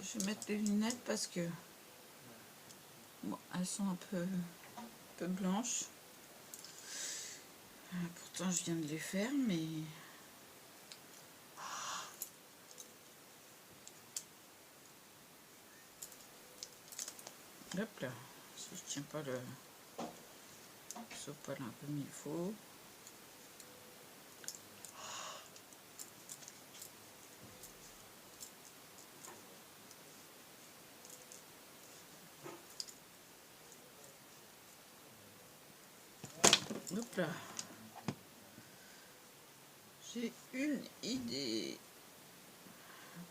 je vais mettre les lunettes parce que bon, elles sont un peu blanches. Pourtant je viens de les faire, mais hop là, si je tiens pas le sopalin comme il faut. Hop là. J'ai une idée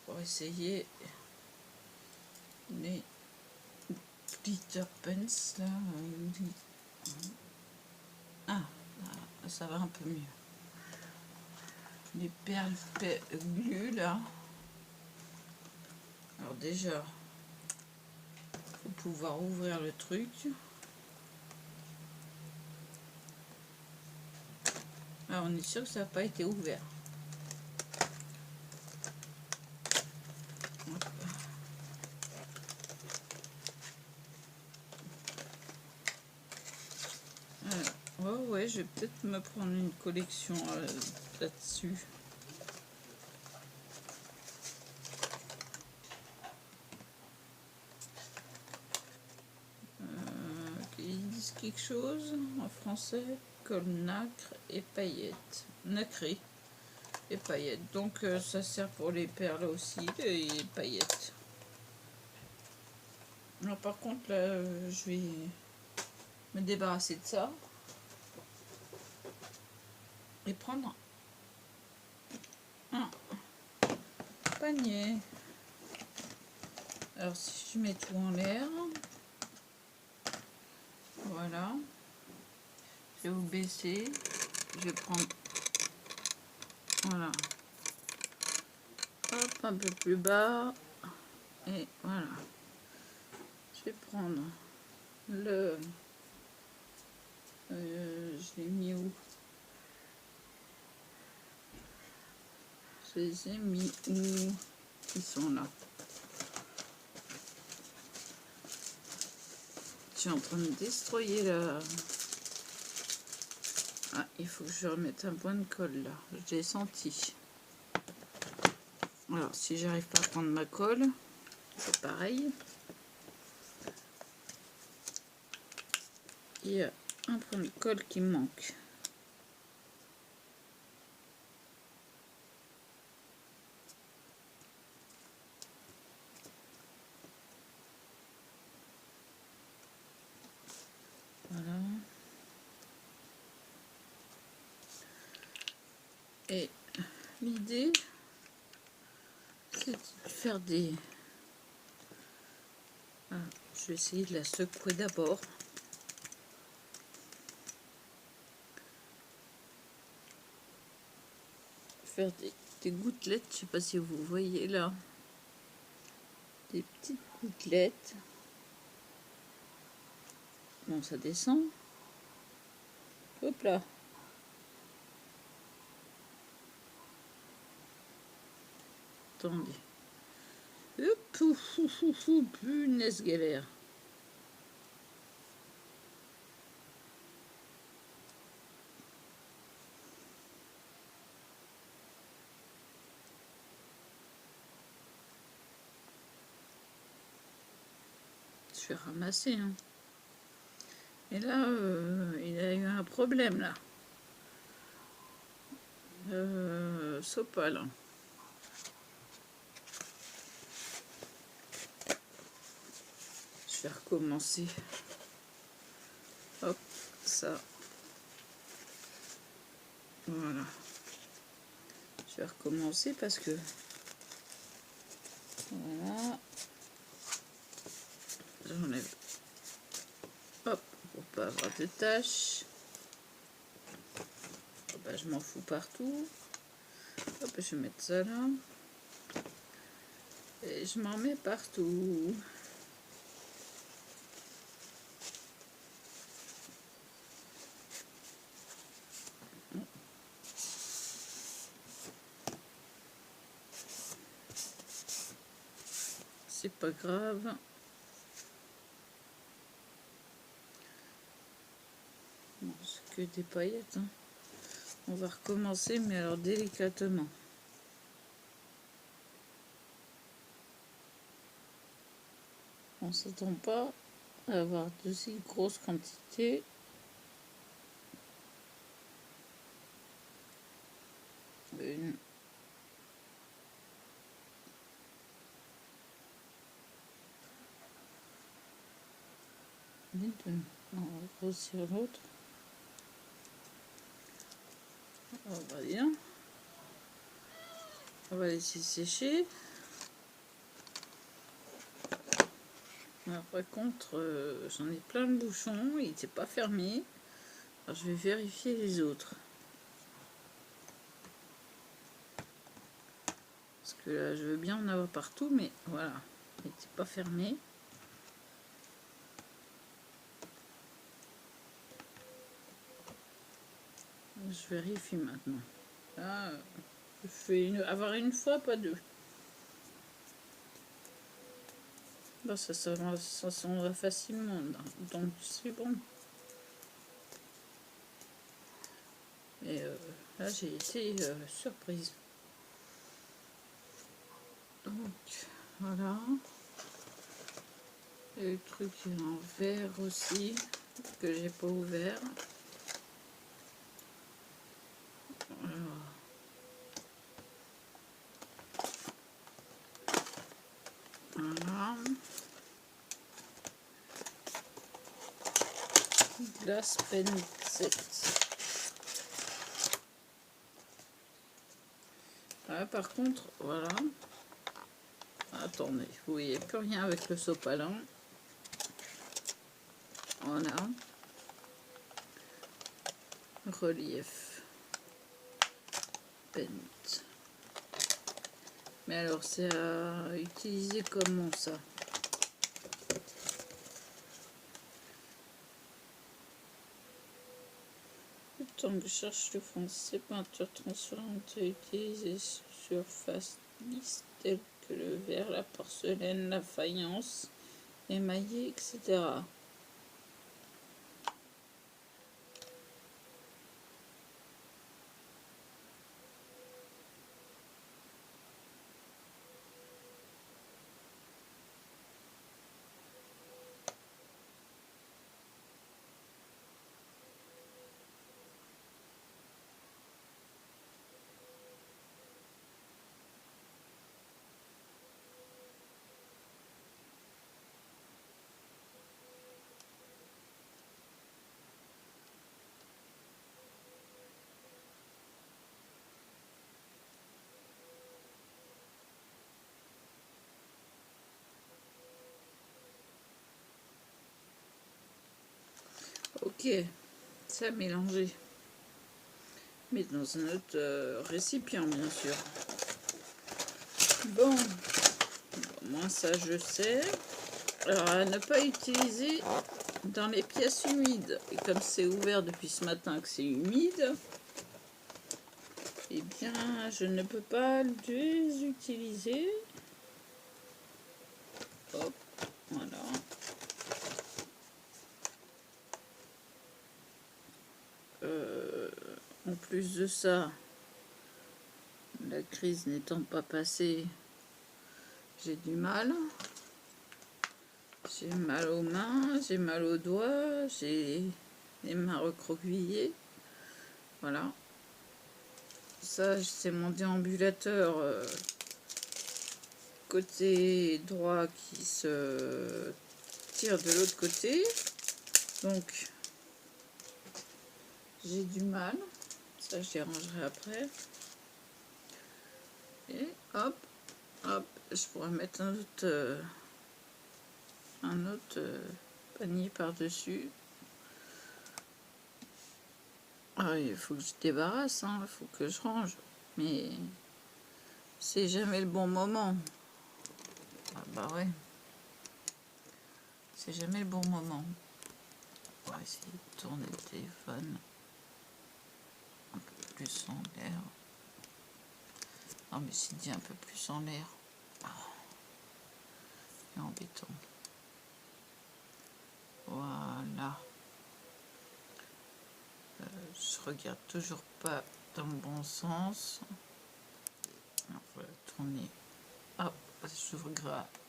pour essayer les glitter pens là. Ah, là, ça va un peu mieux. Les perles glu là. Alors déjà, faut pouvoir ouvrir le truc. Ah, on est sûr que ça n'a pas été ouvert. Ouais, je vais peut-être me prendre une collection là-dessus. Ils disent quelque chose en français, colle nacre et paillettes. Nacré et paillettes. Donc ça sert pour les perles aussi et les paillettes. Alors par contre là, je vais me débarrasser de ça et prendre un panier. Alors si je mets tout en l'air, voilà, je vais vous baisser, je vais prendre, voilà, hop, un peu plus bas, et voilà, je vais prendre le, je l'ai mis où? Je les ai mis où? Ils sont là. Je suis en train de destroyer la... Ah, il faut que je remette un point de colle là. Je l'ai senti. Alors, si j'arrive pas à prendre ma colle, c'est pareil. Il y a un point de colle qui me manque. Voilà. Et l'idée, c'est de faire des... Ah, je vais essayer de la secouer d'abord. Faire des gouttelettes, je sais pas si vous voyez là. Des petites gouttelettes. Bon, ça descend. Hop là. Attendez. Hop, punaise galère. Je vais ramasser. Hein. Et là, il a eu un problème là. Sopal. Je vais recommencer. Hop, ça. Voilà. Je vais recommencer parce que... Voilà. J'enlève. Hop, pour pas avoir de taches. Oh, bah, je m'en fous partout. Hop, je vais mettre ça là. Et je m'en mets partout. c'est pas grave. Bon, c'est que des paillettes, hein. On va recommencer, mais alors délicatement. On s'attend pas à avoir de si grosses quantités. Une. Et deux. On va grossir l'autre. On va dire. On va laisser sécher. Alors, par contre, j'en ai plein le bouchon, il n'était pas fermé. Alors, je vais vérifier les autres. Parce que là, je veux bien en avoir partout, mais voilà, il n'était pas fermé. Je vérifie maintenant. Là, je fais avoir une fois, pas deux. Bah, ça s'en va facilement, donc c'est bon. Et là, j'ai été surprise. Donc, voilà. Et le truc est en verre aussi, que j'ai pas ouvert. Voilà. Glace pen 7. Ah, par contre, voilà. Attendez, vous voyez plus rien avec le sopalin. Voilà. Relief. Paint. Mais alors, c'est à utiliser comment ça? Le temps que je cherche le foncé, peinture transparente à utiliser sur surface lisse telle que le verre, la porcelaine, la faïence, émaillé, etc. Ok, ça a mélangé. Mais dans un autre récipient, bien sûr. Bon, moi ça je sais. Alors à ne pas utiliser dans les pièces humides. Et comme c'est ouvert depuis ce matin que c'est humide, eh bien je ne peux pas les utiliser. Hop, voilà. En plus de ça, la crise n'étant pas passée, j'ai du mal. J'ai mal aux mains, j'ai mal aux doigts, j'ai les mains recroquevillées. Voilà. Ça, c'est mon déambulateur côté droit qui se tire de l'autre côté. Donc, j'ai du mal. Ça, je les rangerai après. Et hop, hop, je pourrais mettre un autre panier par-dessus. Ah, il faut que je débarrasse, hein, il faut que je range. Mais c'est jamais le bon moment. Ah bah ouais. C'est jamais le bon moment. On va essayer de tourner le téléphone un peu plus en l'air. Non mais c'est dit un peu plus en l'air. embêtant. Voilà. Je regarde toujours pas dans le bon sens. Alors, voilà, tourner. Hop, je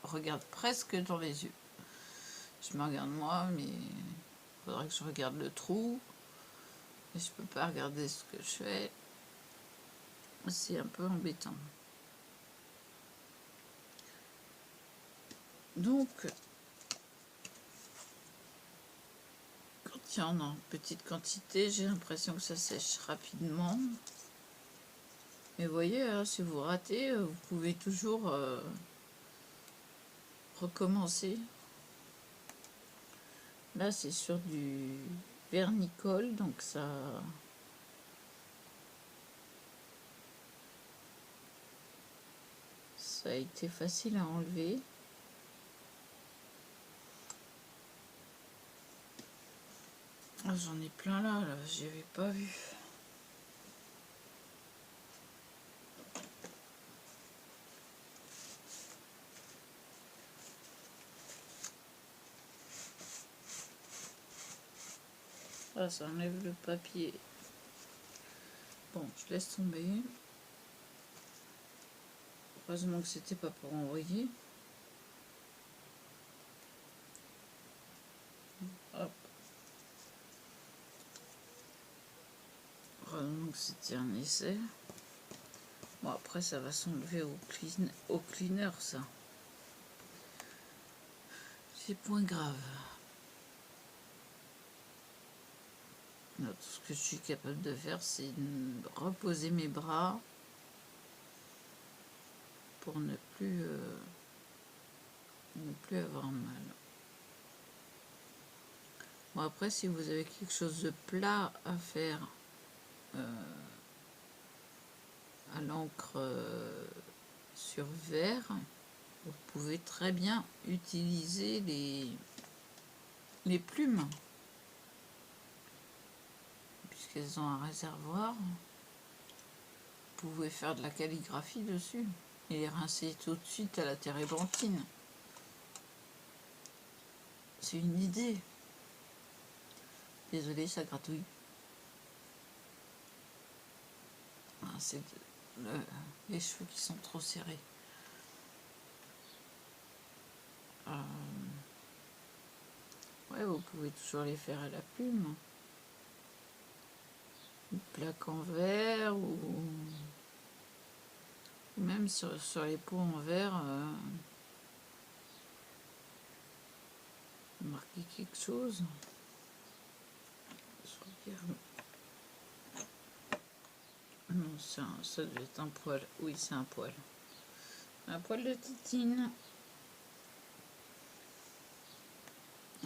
regarde presque dans les yeux. Je me regarde moi, mais il faudrait que je regarde le trou. Et je peux pas regarder ce que je fais. C'est un peu embêtant. Donc, quand il y en a en petite quantité, j'ai l'impression que ça sèche rapidement. Mais vous voyez, hein, si vous ratez, vous pouvez toujours recommencer. Là, c'est sur du vernicole, donc ça a été facile à enlever. Ah, j'en ai plein là, j'y avais pas vu. Ah, ça enlève le papier. Bon, je laisse tomber. Heureusement que c'était pas pour envoyer. Hop. Heureusement que c'était un essai. Bon, après, ça va s'enlever au cleaner, ça. C'est point grave. Non, tout ce que je suis capable de faire, c'est de reposer mes bras pour ne plus avoir mal. Bon, après, si vous avez quelque chose de plat à faire à l'encre sur verre, vous pouvez très bien utiliser les plumes, puisqu'elles ont un réservoir. Vous pouvez faire de la calligraphie dessus et les rincer tout de suite à la térébenthine. C'est une idée. Désolée, ça gratouille. C'est les cheveux qui sont trop serrés. Ouais, vous pouvez toujours les faire à la plume. Une plaque en verre ou même sur les pots en verre, marquer quelque chose. Je regarde. Non, ça doit être un poil. Oui, c'est un poil. Un poil de Titine.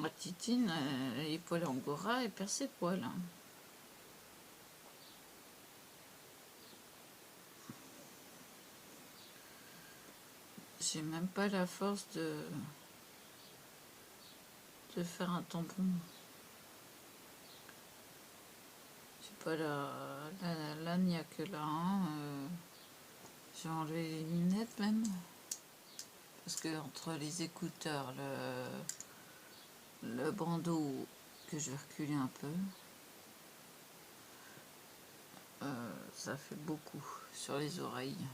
La Titine, les poils angora, et perd ses poils. J'ai même pas la force de faire un tampon. C'est pas là, il n'y a que là. J'ai enlevé les lunettes même. Parce que entre les écouteurs, le bandeau que je vais reculer un peu, ça fait beaucoup sur les oreilles.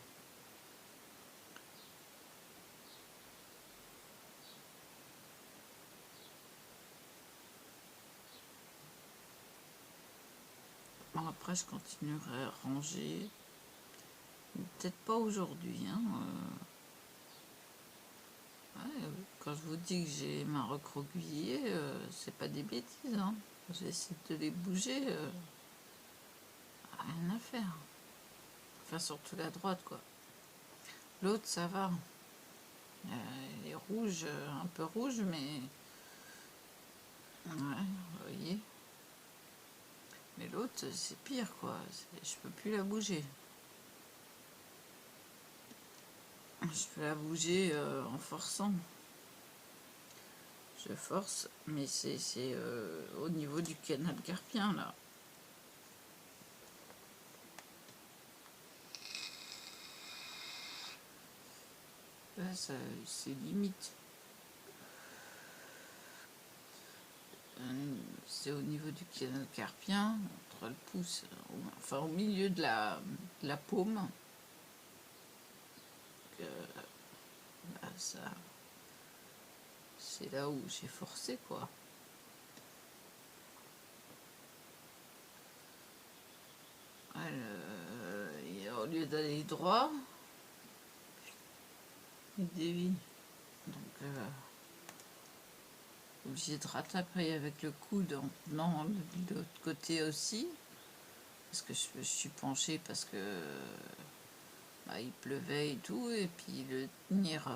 Bon, après, je continuerai à ranger. Peut-être pas aujourd'hui. Hein, ouais, quand je vous dis que j'ai les mains recroquevillées, c'est pas des bêtises. Hein. J'essaie de les bouger. Rien à faire. Enfin, surtout la droite, quoi. L'autre, ça va. Elle est rouge, un peu rouge, mais... Ouais, vous voyez. Mais l'autre, c'est pire, quoi. Je peux plus la bouger. Je peux la bouger en forçant. Je force, mais c'est au niveau du canal carpien, là. Là, c'est limite. c'est au niveau du carpien, entre le pouce, enfin au milieu de la paume. Bah, ça, c'est là où j'ai forcé, quoi. Au lieu d'aller droit, il dévie. Donc, obligé de rattraper avec le coude en tenant de l'autre côté aussi. Parce que je suis penchée parce que bah, il pleuvait et tout. Et puis le tenir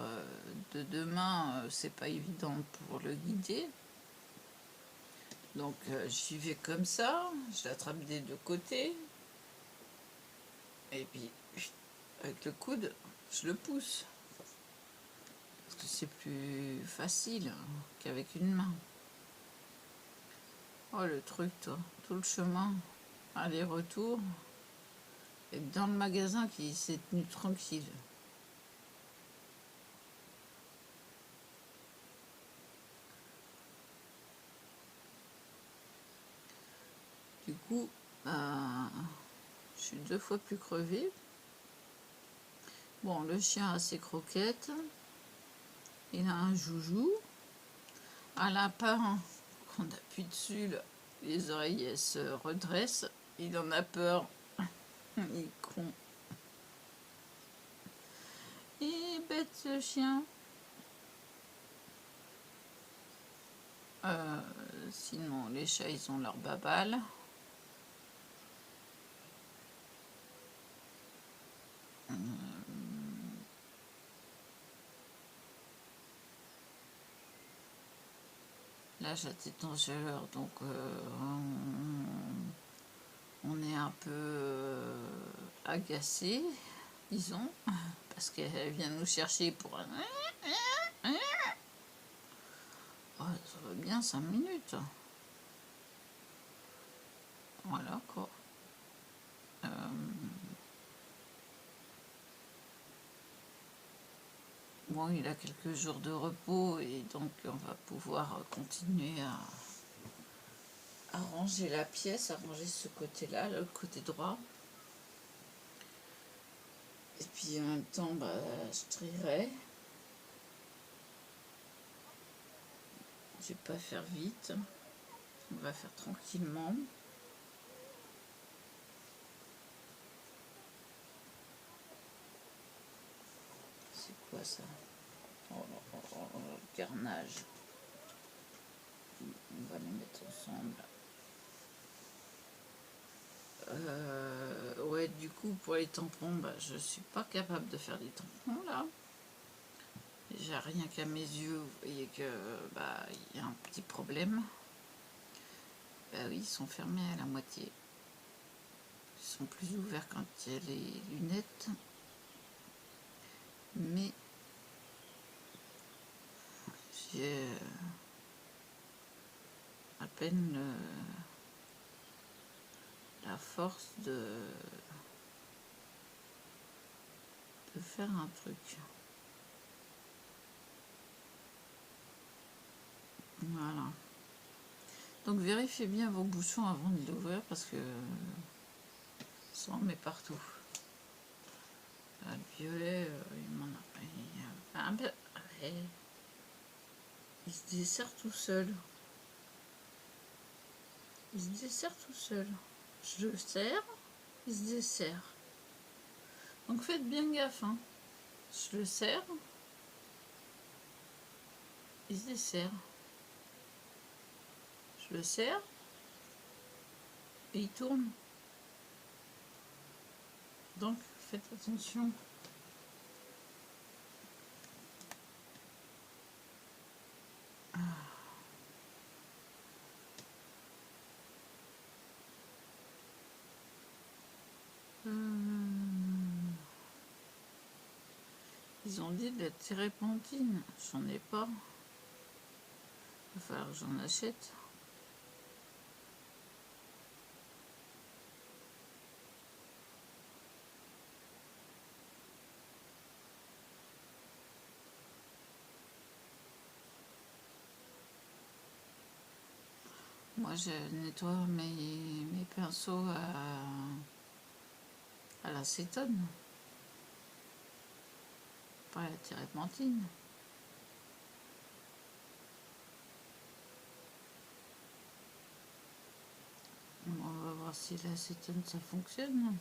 de deux mains, c'est pas évident pour le guider. Donc j'y vais comme ça, je l'attrape des deux côtés. Et puis avec le coude, je le pousse. Parce que c'est plus facile qu'avec une main. Oh le truc, toi, tout le chemin, aller-retour. Et dans le magasin qui s'est tenu tranquille. Du coup, je suis 2 fois plus crevée. Bon, le chien a ses croquettes. Il a un joujou. Un lapin, quand on appuie dessus, là, les oreilles elles se redressent. Il en a peur. Il est con. Il est bête ce chien. Sinon, les chats, ils ont leur babale. Là, j'étais en chaleur, donc on est un peu agacé, disons, parce qu'elle vient nous chercher pour un... Oh, ça va bien 5 minutes. Voilà, quoi. Bon, il a quelques jours de repos et donc on va pouvoir continuer à ranger la pièce, à ranger ce côté-là, le côté droit. Et puis en même temps, bah, je trierai. Je vais pas faire vite. On va faire tranquillement. C'est quoi ça? Oh, le carnage. On va les mettre ensemble. Ouais, du coup, pour les tampons, bah, je suis pas capable de faire des tampons là. J'ai rien qu'à mes yeux, vous voyez que bah il y a un petit problème. Bah oui, ils sont fermés à la moitié. Ils sont plus ouverts quand il y a les lunettes. Mais j'ai à peine la force de faire un truc. Voilà. Donc vérifiez bien vos bouchons avant de l'ouvrir parce que ça en met partout. Le violet, il m'en a... Il se dessert tout seul. Il se dessert tout seul. Je le serre, il se dessert. Donc faites bien gaffe. Hein. Je le serre, il se dessert. Je le serre et il tourne. Donc faites attention. Ils ont dit de la térébenthine. J'en ai pas. Il va falloir que j'en achète. Moi, je nettoie mes pinceaux à l'acétone, pas à la térébenthine. On va voir si l'acétone ça fonctionne.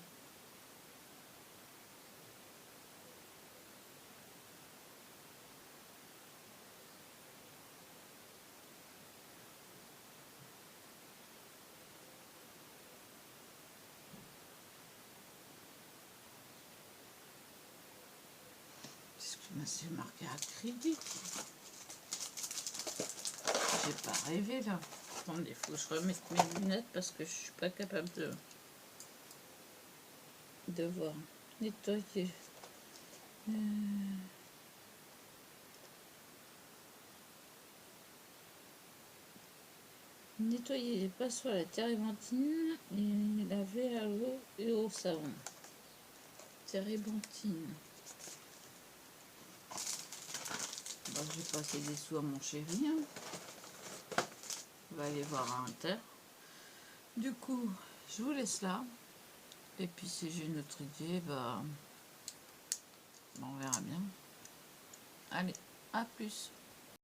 C'est marqué acrylique. J'ai pas rêvé là. Attendez, il faut que je remette mes lunettes parce que je suis pas capable de voir. Nettoyer. Nettoyer les pinceaux à la térébenthine et laver à l'eau et au savon. Térébenthine. Bon, je vais passer des sous à mon chéri. Hein. On va aller voir à Inter. Du coup, je vous laisse là. Et puis si j'ai une autre idée, bah, on verra bien. Allez, à plus.